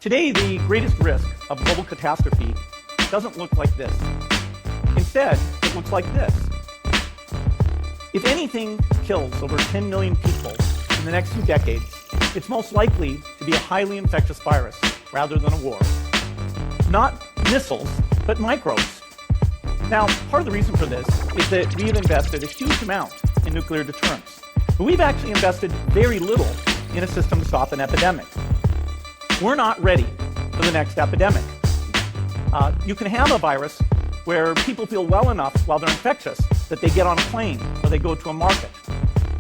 Today, the greatest risk of global catastrophe doesn't look like this. Instead, it looks like this. If anything kills over 10 million people in the next few decades, it's most likely to be a highly infectious virus rather than a war. Not missiles, but microbes. Now, part of the reason for this is that we have invested a huge amount in nuclear deterrence, but we've actually invested very little in a system to stop an epidemic. We're not ready for the next epidemic. You can have a virus where people feel well enough while they're infectious that they get on a plane or they go to a market.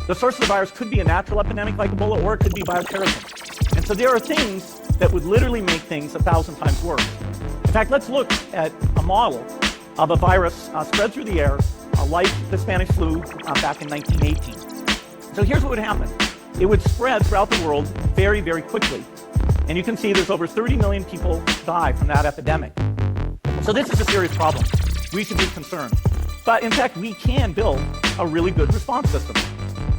The source of the virus could be a natural epidemic like Ebola, or it could be bioterrorism. And so there are things that would literally make things 1,000 times worse. In fact, let's look at a model of a virus spread through the air like the Spanish flu back in 1918. So here's what would happen. It would spread throughout the world very, very quickly. And you can see there's over 30 million people die from that epidemic. So this is a serious problem. We should be concerned. But in fact, we can build a really good response system.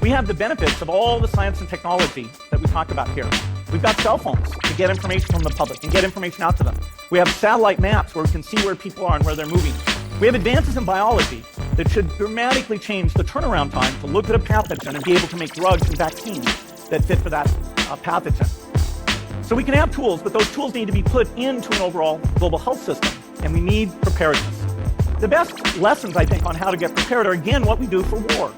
We have the benefits of all the science and technology that we talked about here. We've got cell phones to get information from the public and get information out to them. We have satellite maps where we can see where people are and where they're moving. We have advances in biology that should dramatically change the turnaround time to look at a pathogen and be able to make drugs and vaccines that fit for that pathogen. So we can have tools, but those tools need to be put into an overall global health system, and we need preparedness. The best lessons, I think, on how to get prepared are, again, what we do for war.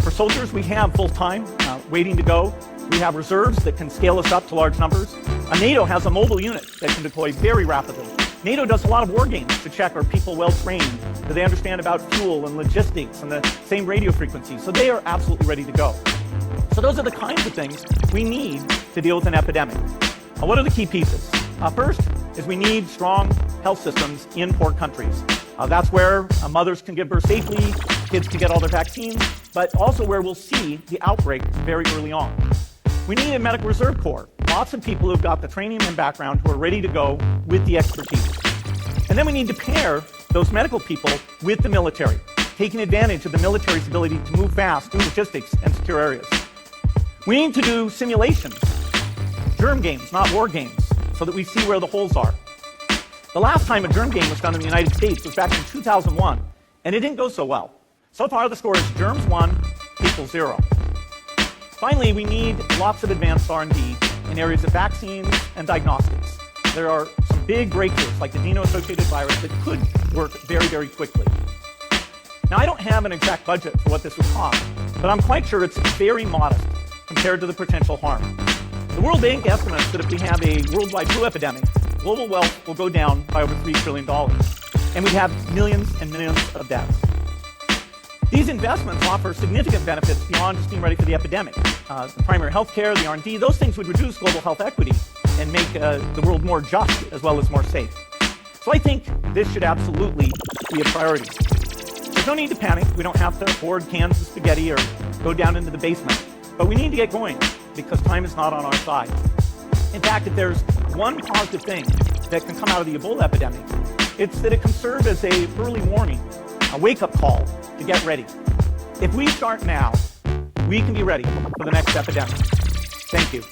For soldiers, we have full-time, waiting to go. We have reserves that can scale us up to large numbers. NATO has a mobile unit that can deploy very rapidly. NATO does a lot of war games to check, are people well-trained? Do they understand about fuel and logistics and the same radio frequencies? So they are absolutely ready to go. So those are the kinds of things we need to deal with an epidemic. What are the key pieces? First is we need strong health systems in poor countries. That's where mothers can give birth safely, kids can get all their vaccines, but also where we'll see the outbreak very early on. We need a medical reserve corps. Lots of people who've got the training and background who are ready to go with the expertise. And then we need to pair those medical people with the military, taking advantage of the military's ability to move fast through logistics and secure areas. We need to do simulations, germ games, not war games, so that we see where the holes are. The last time a germ game was done in the United States was back in 2001, and it didn't go so well. So far, the score is germs 1 equals 0. Finally, we need lots of advanced R&D in areas of vaccines and diagnostics. There are some big breakthroughs, like the adeno-associated virus, that could work very, very quickly. Now, I don't have an exact budget for what this would cost, but I'm quite sure it's very modest compared to the potential harm. The World Bank estimates that if we have a worldwide flu epidemic, global wealth will go down by over $3 trillion, and we'd have millions and millions of deaths. These investments offer significant benefits beyond just being ready for the epidemic. The primary health care, the R&D, those things would reduce global health equity and make the world more just as well as more safe. So I think this should absolutely be a priority. There's no need to panic. We don't have to hoard cans of spaghetti or go down into the basement. But we need to get going because time is not on our side. In fact, if there's one positive thing that can come out of the Ebola epidemic, it's that it can serve as an early warning, a wake-up call to get ready. If we start now, we can be ready for the next epidemic. Thank you.